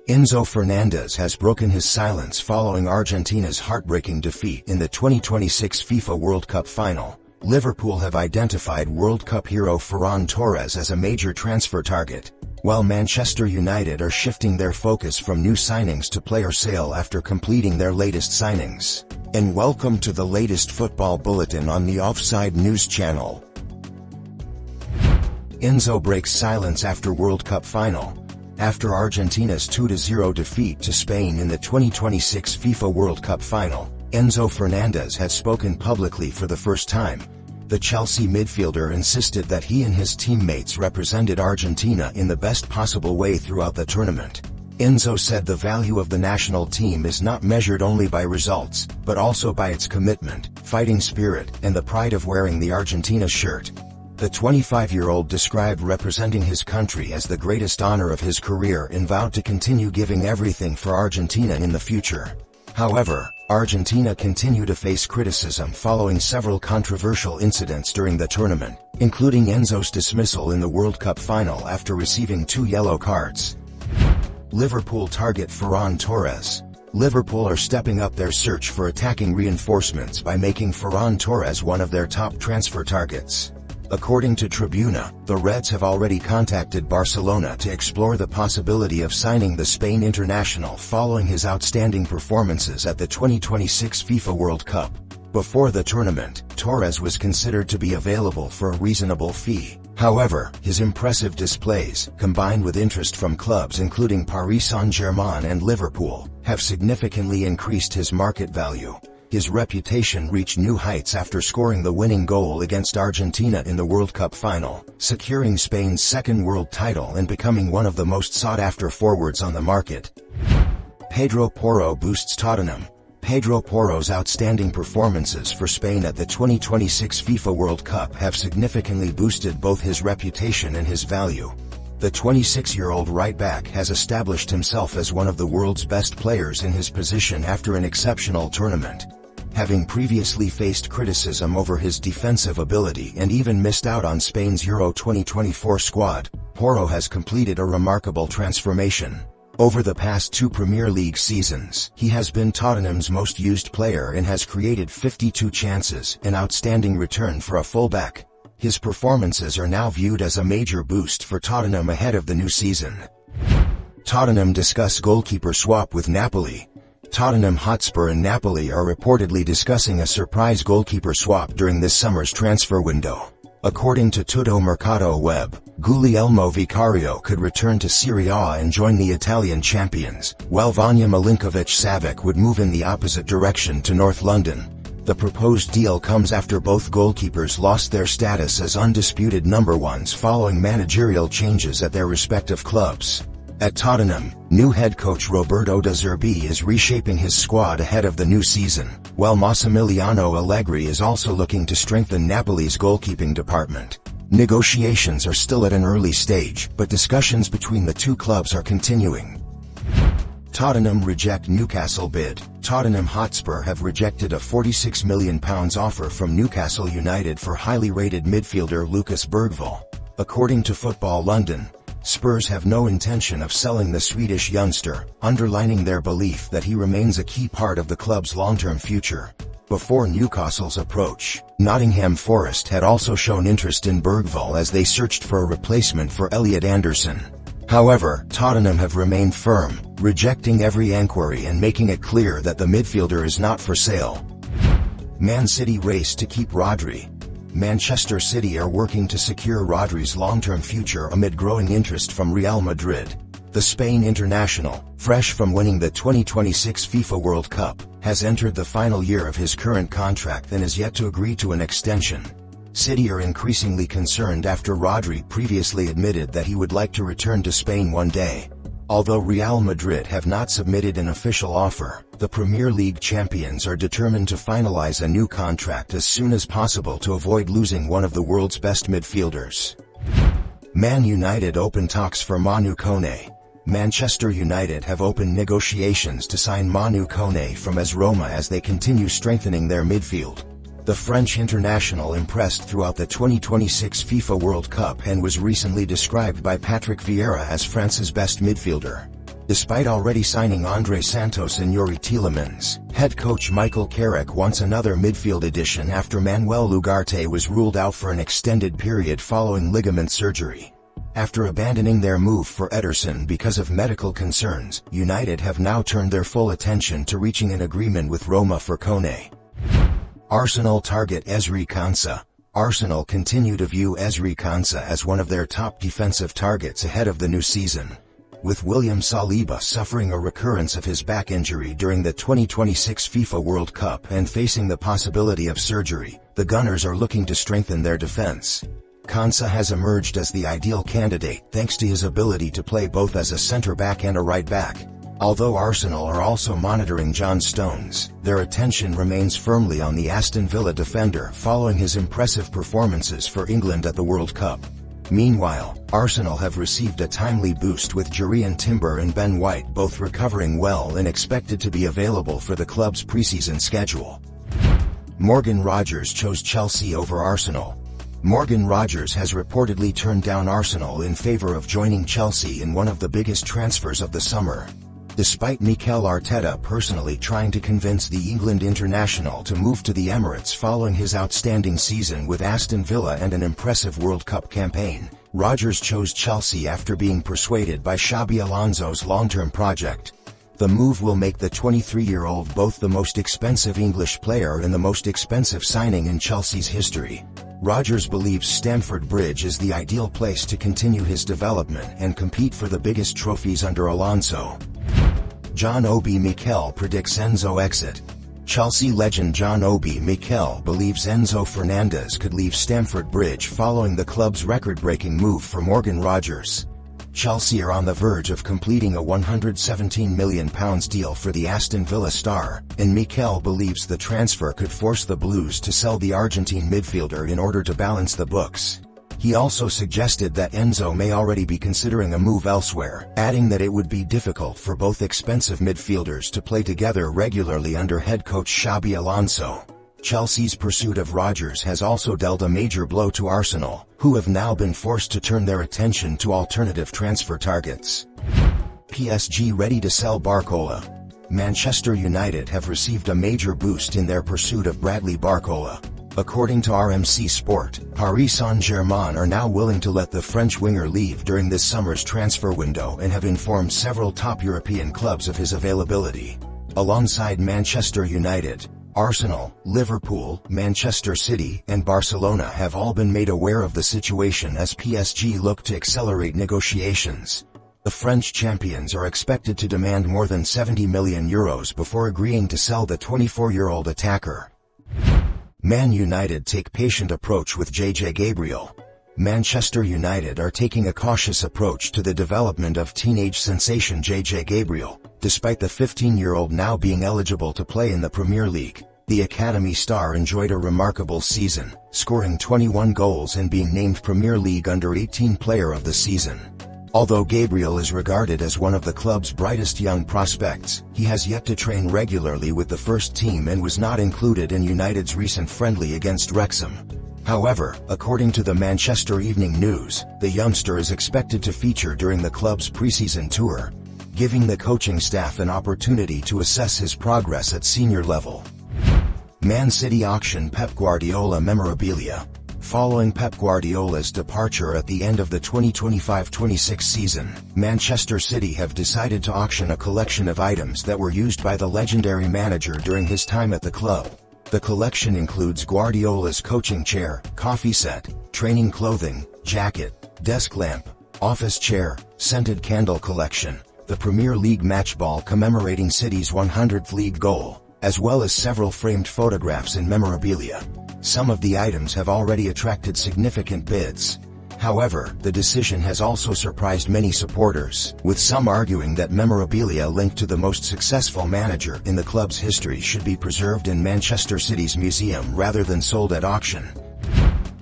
Enzo Fernández has broken his silence following Argentina's heartbreaking defeat in the 2026 FIFA World Cup Final. Liverpool have identified World Cup hero Ferran Torres as a major transfer target, while Manchester United are shifting their focus from new signings to player sale after completing their latest signings. And welcome to the latest football bulletin on the Offside news channel. Enzo breaks silence after World Cup Final. After Argentina's 2-0 defeat to Spain in the 2026 FIFA World Cup Final, Enzo Fernández has spoken publicly for the first time. The Chelsea midfielder insisted that he and his teammates represented Argentina in the best possible way throughout the tournament. Enzo said the value of the national team is not measured only by results, but also by its commitment, fighting spirit, and the pride of wearing the Argentina shirt. The 25-year-old described representing his country as the greatest honor of his career and vowed to continue giving everything for Argentina in the future. However, Argentina continue to face criticism following several controversial incidents during the tournament, including Enzo's dismissal in the World Cup final after receiving 2 yellow cards. Liverpool target Ferran Torres. Liverpool are stepping up their search for attacking reinforcements by making Ferran Torres one of their top transfer targets. According to Tribuna, the Reds have already contacted Barcelona to explore the possibility of signing the Spain international following his outstanding performances at the 2026 FIFA World Cup. Before the tournament, Torres was considered to be available for a reasonable fee. However, his impressive displays, combined with interest from clubs including Paris Saint-Germain and Liverpool, have significantly increased his market value. His reputation reached new heights after scoring the winning goal against Argentina in the World Cup final, securing Spain's second world title and becoming one of the most sought-after forwards on the market. Pedro Porro boosts Tottenham. Pedro Porro's outstanding performances for Spain at the 2026 FIFA World Cup have significantly boosted both his reputation and his value. The 26-year-old right-back has established himself as one of the world's best players in his position after an exceptional tournament. Having previously faced criticism over his defensive ability and even missed out on Spain's Euro 2024 squad, Porro has completed a remarkable transformation. Over the past 2 Premier League seasons, he has been Tottenham's most used player and has created 52 chances, an outstanding return for a fullback. His performances are now viewed as a major boost for Tottenham ahead of the new season. Tottenham discuss goalkeeper swap with Napoli. Tottenham Hotspur and Napoli are reportedly discussing a surprise goalkeeper swap during this summer's transfer window. According to Tutto Mercato Web, Guglielmo Vicario could return to Serie A and join the Italian champions, while Vanja Milinkovic-Savic would move in the opposite direction to North London. The proposed deal comes after both goalkeepers lost their status as undisputed number ones following managerial changes at their respective clubs. At Tottenham, new head coach Roberto De Zerbi is reshaping his squad ahead of the new season, while Massimiliano Allegri is also looking to strengthen Napoli's goalkeeping department. Negotiations are still at an early stage, but discussions between the two clubs are continuing. Tottenham reject Newcastle bid. Tottenham Hotspur have rejected a £46 million offer from Newcastle United for highly rated midfielder Lucas Bergvall. According to Football London, Spurs have no intention of selling the Swedish youngster, underlining their belief that he remains a key part of the club's long-term future. Before Newcastle's approach, Nottingham Forest had also shown interest in Bergvall as they searched for a replacement for Elliot Anderson. However, Tottenham have remained firm, rejecting every enquiry and making it clear that the midfielder is not for sale. Man City race to keep Rodri. Manchester City are working to secure Rodri's long-term future amid growing interest from Real Madrid. The Spain international, fresh from winning the 2026 FIFA World Cup, has entered the final year of his current contract and is yet to agree to an extension. City are increasingly concerned after Rodri previously admitted that he would like to return to Spain one day. Although Real Madrid have not submitted an official offer, the Premier League champions are determined to finalize a new contract as soon as possible to avoid losing one of the world's best midfielders. Man United open talks for Manu Kone. Manchester United have opened negotiations to sign Manu Kone from AS Roma as they continue strengthening their midfield. The French international impressed throughout the 2026 FIFA World Cup and was recently described by Patrick Vieira as France's best midfielder. Despite already signing Andre Santos and Yuri Tielemans, head coach Michael Carrick wants another midfield addition after Manuel Ugarte was ruled out for an extended period following ligament surgery. After abandoning their move for Ederson because of medical concerns, United have now turned their full attention to reaching an agreement with Roma for Kone. Arsenal target Ezri Konsa. Arsenal continue to view Ezri Konsa as one of their top defensive targets ahead of the new season. With William Saliba suffering a recurrence of his back injury during the 2026 FIFA World Cup and facing the possibility of surgery, the Gunners are looking to strengthen their defense. Konsa has emerged as the ideal candidate thanks to his ability to play both as a centre-back and a right-back. Although Arsenal are also monitoring John Stones, their attention remains firmly on the Aston Villa defender following his impressive performances for England at the World Cup. Meanwhile, Arsenal have received a timely boost with Jurrien Timber and Ben White both recovering well and expected to be available for the club's preseason schedule. Morgan Rogers chose Chelsea over Arsenal. Morgan Rogers has reportedly turned down Arsenal in favor of joining Chelsea in one of the biggest transfers of the summer. Despite Mikel Arteta personally trying to convince the England international to move to the Emirates following his outstanding season with Aston Villa and an impressive World Cup campaign, Rogers chose Chelsea after being persuaded by Xabi Alonso's long-term project. The move will make the 23-year-old both the most expensive English player and the most expensive signing in Chelsea's history. Rogers believes Stamford Bridge is the ideal place to continue his development and compete for the biggest trophies under Alonso. John Obi Mikel predicts Enzo exit. Chelsea legend John Obi Mikel believes Enzo Fernández could leave Stamford Bridge following the club's record-breaking move for Morgan Rogers. Chelsea are on the verge of completing a £117 million deal for the Aston Villa star, and Mikel believes the transfer could force the Blues to sell the Argentine midfielder in order to balance the books. He also suggested that Enzo may already be considering a move elsewhere, adding that it would be difficult for both expensive midfielders to play together regularly under head coach Xabi Alonso. Chelsea's pursuit of Rogers has also dealt a major blow to Arsenal, who have now been forced to turn their attention to alternative transfer targets. PSG ready to sell Barcola. Manchester United have received a major boost in their pursuit of Bradley Barcola. According to RMC Sport, Paris Saint-Germain are now willing to let the French winger leave during this summer's transfer window and have informed several top European clubs of his availability. Alongside Manchester United, Arsenal, Liverpool, Manchester City, and Barcelona have all been made aware of the situation as PSG look to accelerate negotiations. The French champions are expected to demand more than €70 million before agreeing to sell the 24-year-old attacker. Man United take patient approach with JJ Gabriel. Manchester United are taking a cautious approach to the development of teenage sensation JJ Gabriel, despite the 15-year-old now being eligible to play in the Premier League. The Academy star enjoyed a remarkable season, scoring 21 goals and being named Premier League Under-18 Player of the Season. Although Gabriel is regarded as one of the club's brightest young prospects, he has yet to train regularly with the first team and was not included in United's recent friendly against Wrexham. However, according to the Manchester Evening News, the youngster is expected to feature during the club's preseason tour, giving the coaching staff an opportunity to assess his progress at senior level. Man City auction Pep Guardiola memorabilia. Following Pep Guardiola's departure at the end of the 2025-26 season, Manchester City have decided to auction a collection of items that were used by the legendary manager during his time at the club. The collection includes Guardiola's coaching chair, coffee set, training clothing, jacket, desk lamp, office chair, scented candle collection, the Premier League match ball commemorating City's 100th league goal, as well as several framed photographs and memorabilia. Some of the items have already attracted significant bids. However, the decision has also surprised many supporters, with some arguing that memorabilia linked to the most successful manager in the club's history should be preserved in Manchester City's museum rather than sold at auction.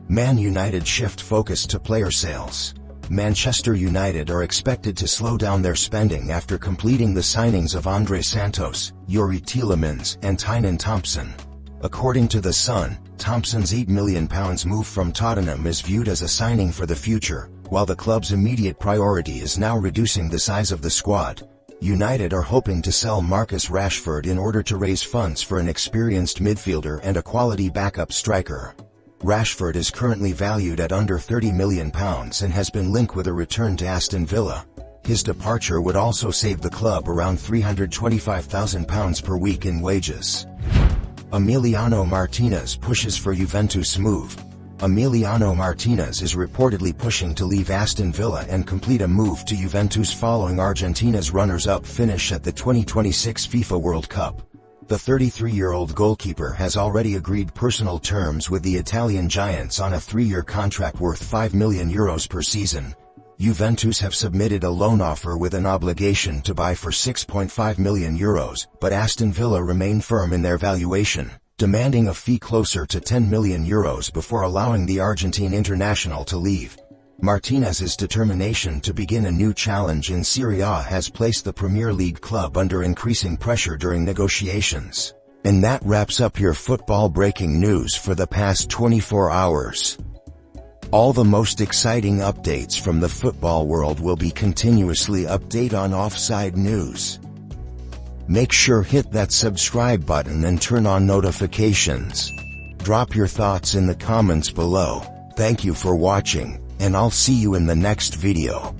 Man United shift focus to player sales. Manchester United are expected to slow down their spending after completing the signings of Andre Santos, Yuri Tielemans, and Tynan Thompson. According to The Sun, Thompson's £8 million move from Tottenham is viewed as a signing for the future, while the club's immediate priority is now reducing the size of the squad. United are hoping to sell Marcus Rashford in order to raise funds for an experienced midfielder and a quality backup striker. Rashford is currently valued at under £30 million and has been linked with a return to Aston Villa. His departure would also save the club around £325,000 per week in wages. Emiliano Martinez pushes for Juventus move. Emiliano Martinez is reportedly pushing to leave Aston Villa and complete a move to Juventus following Argentina's runners-up finish at the 2026 FIFA World Cup. The 33-year-old goalkeeper has already agreed personal terms with the Italian giants on a 3-year contract worth €5 million per season. Juventus have submitted a loan offer with an obligation to buy for €6.5 million, but Aston Villa remain firm in their valuation, demanding a fee closer to €10 million before allowing the Argentine international to leave. Martinez's determination to begin a new challenge in Serie A has placed the Premier League club under increasing pressure during negotiations. And that wraps up your football breaking news for the past 24 hours. All the most exciting updates from the football world will be continuously updated on Offside News. Make sure hit that subscribe button and turn on notifications. Drop your thoughts in the comments below. Thank you for watching, and I'll see you in the next video.